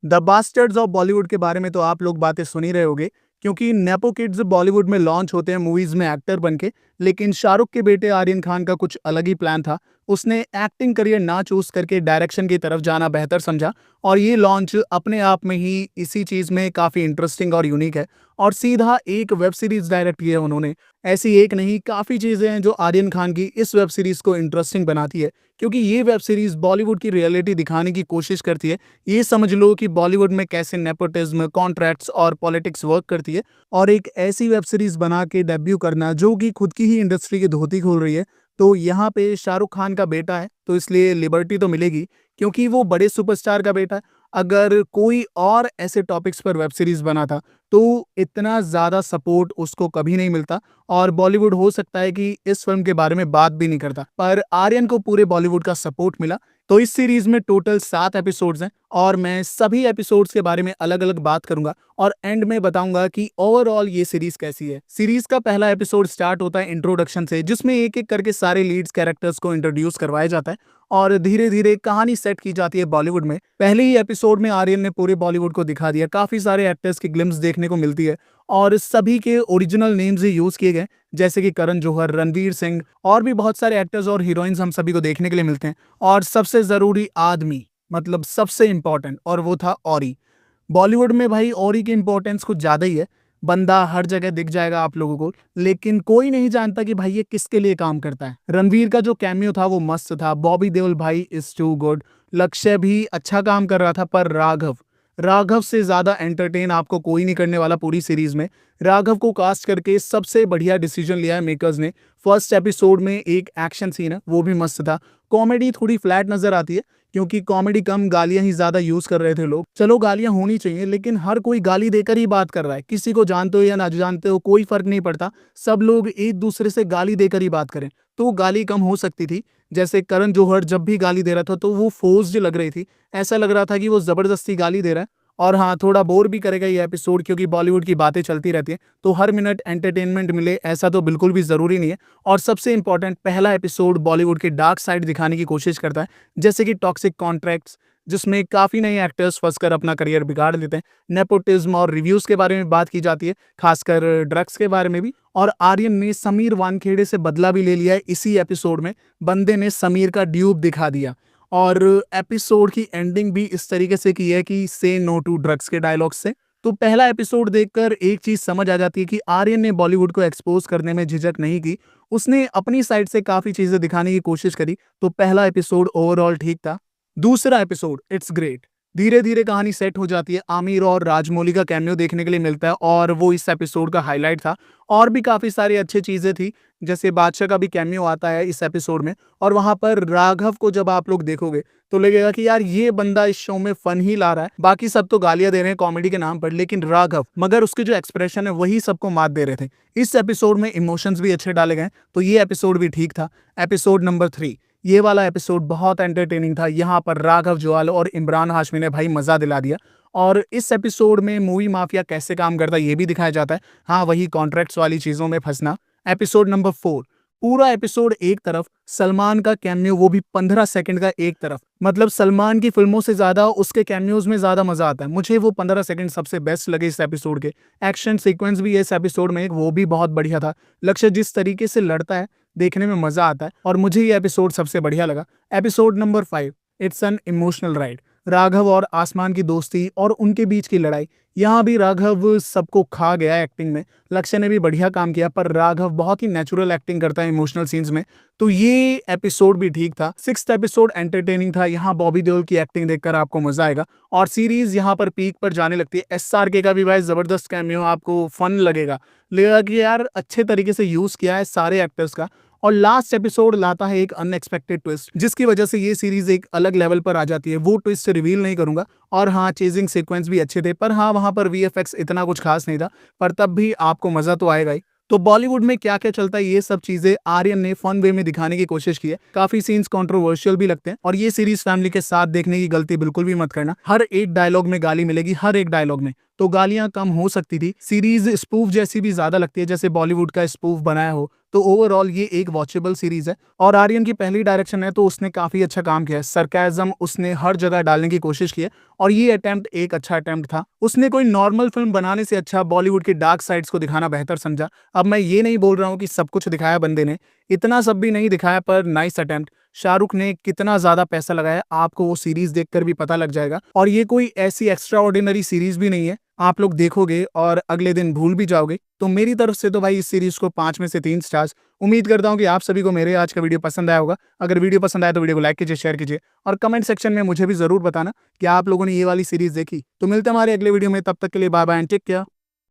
The bastards of Bollywood के बारे में तो आप लोग बातें सुन ही रहे होगे, क्योंकि नेपो किड्स बॉलीवुड में लॉन्च होते हैं मूवीज में एक्टर बनके। लेकिन शाहरुख के बेटे आर्यन खान का कुछ अलग ही प्लान था। उसने एक्टिंग करियर ना चूज करके डायरेक्शन की तरफ जाना बेहतर समझा, और ये लॉन्च अपने आप में ही इसी चीज में काफी इंटरेस्टिंग और यूनिक है। और सीधा एक वेब सीरीज डायरेक्ट की है उन्होंने। ऐसी एक नहीं, काफी चीजें हैं जो आर्यन खान की इस वेब सीरीज को इंटरेस्टिंग बनाती है, क्योंकि ये वेब सीरीज बॉलीवुड की रियलिटी दिखाने की कोशिश करती है। ये समझ लो कि बॉलीवुड में कैसे नेपोटिज्म, कॉन्ट्रैक्ट्स और पॉलिटिक्स वर्क करती है। और एक ऐसी वेब सीरीज बना के डेब्यू करना जो कि खुद की ही इंडस्ट्री की धोती खोल रही है। तो यहाँ पे शाहरुख खान का बेटा है, तो इसलिए लिबर्टी तो मिलेगी, क्योंकि वो बड़े सुपरस्टार का बेटा है। अगर कोई और ऐसे टॉपिक्स पर वेब सीरीज बना था तो इतना ज्यादा सपोर्ट उसको कभी नहीं मिलता, और बॉलीवुड हो सकता है कि इस फिल्म के बारे में बात भी नहीं करता। पर आर्यन को पूरे बॉलीवुड का सपोर्ट मिला। तो इस सीरीज में टोटल 7 एपिसोड्स हैं, और मैं सभी एपिसोड्स के बारे में अलग अलग बात करूंगा, और एंड में बताऊंगा कि ओवरऑल ये सीरीज कैसी है। सीरीज का पहला एपिसोड स्टार्ट होता है इंट्रोडक्शन से, जिसमें एक एक करके सारे लीड्स कैरेक्टर्स को इंट्रोड्यूस करवाया जाता है, और धीरे धीरे कहानी सेट की जाती है बॉलीवुड में। पहले ही एपिसोड में आर्यन ने पूरे बॉलीवुड को दिखा दिया। काफी सारे एक्टर्स की ग्लिम्स देखने को मिलती है, और सभी के ओरिजिनल नेम्स ही यूज किए गए, जैसे कि करण जौहर, रणवीर सिंह, और भी बहुत सारे एक्टर्स और हीरोइंस हम सभी को देखने के लिए मिलते हैं। और सबसे जरूरी आदमी, मतलब सबसे इंपॉर्टेंट, और वो था औरी। बॉलीवुड में भाई औरी की इंपॉर्टेंस कुछ ज्यादा ही है। बंदा हर जगह दिख जाएगा आप लोगों को, लेकिन कोई नहीं जानता कि भाई ये किसके लिए काम करता है। रणवीर का जो कैमियो था वो मस्त था। बॉबी देओल भाई इज टू गुड। लक्ष्य भी अच्छा काम कर रहा था, पर राघव, राघव से ज्यादा एंटरटेन आपको कोई नहीं करने वाला पूरी सीरीज में। राघव को कास्ट करके सबसे बढ़िया डिसीजन लिया है मेकर्स ने। फर्स्ट एपिसोड में एक एक्शन सीन है, वो भी मस्त था। कॉमेडी थोड़ी फ्लैट नजर आती है, क्योंकि कॉमेडी कम, गालियां ही ज्यादा यूज कर रहे थे लोग। चलो गालियां होनी चाहिए, लेकिन हर कोई गाली देकर ही बात कर रहा है। किसी को जानते हो या ना जानते हो कोई फर्क नहीं पड़ता, सब लोग एक दूसरे से गाली देकर ही बात करें। तो गाली कम हो सकती थी। जैसे करण जौहर जब भी गाली दे रहा था तो वो फोर्स्ड लग रही थी, ऐसा लग रहा था कि वो जबरदस्ती गाली दे रहा है। और हाँ, थोड़ा बोर भी करेगा ये एपिसोड, क्योंकि बॉलीवुड की बातें चलती रहती हैं, तो हर मिनट एंटरटेनमेंट मिले ऐसा तो बिल्कुल भी जरूरी नहीं है। और सबसे इंपॉर्टेंट, पहला एपिसोड बॉलीवुड के डार्क साइड दिखाने की कोशिश करता है, जैसे कि टॉक्सिक कॉन्ट्रैक्ट्स, जिसमें काफी नए एक्टर्स फंसकर अपना करियर बिगाड़ लेते हैं। नेपोटिज्म और रिव्यूज के बारे में बात की जाती है, खासकर ड्रग्स के बारे में भी। और आर्यन ने समीर वानखेड़े से बदला भी ले लिया है इसी एपिसोड में। बंदे ने समीर का ड्यूब दिखा दिया। और एपिसोड की एंडिंग भी इस तरीके से की है कि से नो टू ड्रग्स के डायलॉग से। तो पहला एपिसोड देखकर एक चीज समझ आ जाती है कि आर्यन ने बॉलीवुड को एक्सपोज करने में झिझक नहीं की। उसने अपनी साइड से काफी चीजें दिखाने की कोशिश करी। तो पहला एपिसोड ओवरऑल ठीक था। दूसरा एपिसोड इट्स ग्रेट। धीरे धीरे कहानी सेट हो जाती है। आमिर और राजमौली का कैमियो देखने के लिए मिलता है, और वो इस एपिसोड का हाईलाइट था। और भी काफी सारी अच्छी चीजें थी, जैसे बादशाह का भी कैमियो आता है इस एपिसोड में। और वहां पर राघव को जब आप लोग देखोगे तो लगेगा कि यार ये बंदा इस शो में फन ही ला रहा है। बाकी सब तो गालियां दे रहे हैं कॉमेडी के नाम पर, लेकिन राघव, मगर उसके जो एक्सप्रेशन है वही सबको मात दे रहे थे। इस एपिसोड में इमोशंस भी अच्छे डाले गए, तो ये एपिसोड भी ठीक था। एपिसोड नंबर 3, ये वाला एपिसोड बहुत एंटरटेनिंग था। यहाँ पर राघव जुआल और इमरान हाशमी ने भाई मजा दिला दिया। और इस एपिसोड में मूवी माफिया कैसे काम करता है ये भी दिखाया जाता है। हाँ, वही कॉन्ट्रैक्ट्स वाली चीजों में फंसना। एपिसोड नंबर 4, पूरा एपिसोड एक तरफ, सलमान का कैमियो वो भी 15 सेकंड का एक तरफ। मतलब सलमान की फिल्मों से ज्यादा उसके कैमियोज में ज्यादा मजा आता है। मुझे वो 15 सेकंड सबसे बेस्ट लगे इस एपिसोड के। एक्शन सीक्वेंस भी इस एपिसोड में वो भी बहुत बढ़िया था। लक्ष्य जिस तरीके से लड़ता है देखने में मजा आता है, और मुझे ये एपिसोड सबसे बढ़िया लगा। Episode number 5, it's an emotional ride. Raghav और आसमान की दोस्ती और उनके बीच की लड़ाई। यहाँ भी राघव सबको खा गया एक्टिंग में। लक्ष्य ने भी बढ़िया काम किया, पर राघव बहुत ही नेचुरल एक्टिंग करता है इमोशनल सीन्स में। तो ये एपिसोड भी ठीक था। 6th एपिसोड एंटरटेनिंग था। यहाँ बॉबी देओल की एक्टिंग देखकर आपको मजा आएगा, और सीरीज यहाँ पर पीक पर जाने लगती है। SRK का भी भाई जबरदस्त कैमियो, आपको फन लगेगा कि यार अच्छे तरीके से यूज किया है सारे एक्टर्स का। और लास्ट एपिसोड लाता है एक अनएक्सपेक्टेड ट्विस्ट, जिसकी वजह से ये सीरीज एक अलग लेवल पर आ जाती है। वो ट्विस्ट रिवील नहीं करूंगा। और हाँ, चेजिंग सीक्वेंस भी अच्छे थे, पर हाँ वहां पर VFX इतना कुछ खास नहीं था, पर तब भी आपको मजा तो आएगा ही। तो बॉलीवुड में क्या क्या चलता है ये सब चीजें आर्यन ने फन वे में दिखाने की कोशिश की है। काफी सीन्स कंट्रोवर्शियल भी लगते हैं, और ये सीरीज फैमिली के साथ देखने की गलती बिल्कुल भी मत करना। हर एक डायलॉग में गाली मिलेगी, हर एक डायलॉग में। तो गालियां कम हो सकती थी। सीरीज स्पूफ जैसी भी ज्यादा लगती है, जैसे बॉलीवुड का स्पूफ बनाया हो। तो ओवरऑल ये एक वॉचेबल सीरीज है और आर्यन की पहली डायरेक्शन है तो उसने काफी अच्छा काम किया है। सरकाजम उसने हर जगह डालने की कोशिश की है और ये अटेम्प्ट एक अच्छा अटेम्प्ट था। उसने कोई नॉर्मल फिल्म बनाने से अच्छा बॉलीवुड के डार्क साइड्स को दिखाना बेहतर समझा। अब मैं ये नहीं बोल रहा हूँ कि सब कुछ दिखाया बंदे ने, इतना सब भी नहीं दिखाया, पर नाइस अटेम्प्ट। शाहरुख ने कितना ज्यादा पैसा लगाया आपको वो सीरीज देखकर भी पता लग जाएगा। और ये कोई ऐसी एक्स्ट्रा ऑर्डिनरी सीरीज भी नहीं है, आप लोग देखोगे और अगले दिन भूल भी जाओगे। तो मेरी तरफ से तो भाई इस सीरीज को 5 में से 3 स्टार्स। उम्मीद करता हूँ कि आप सभी को मेरे आज का वीडियो पसंद आया होगा। अगर वीडियो पसंद आया तो वीडियो को लाइक कीजिए, शेयर कीजिए और कमेंट सेक्शन में मुझे भी जरूर बताना कि आप लोगों ने ये वाली सीरीज देखी। तो मिलते हैं हमारे अगले वीडियो में, तब तक के लिए bye bye and take care.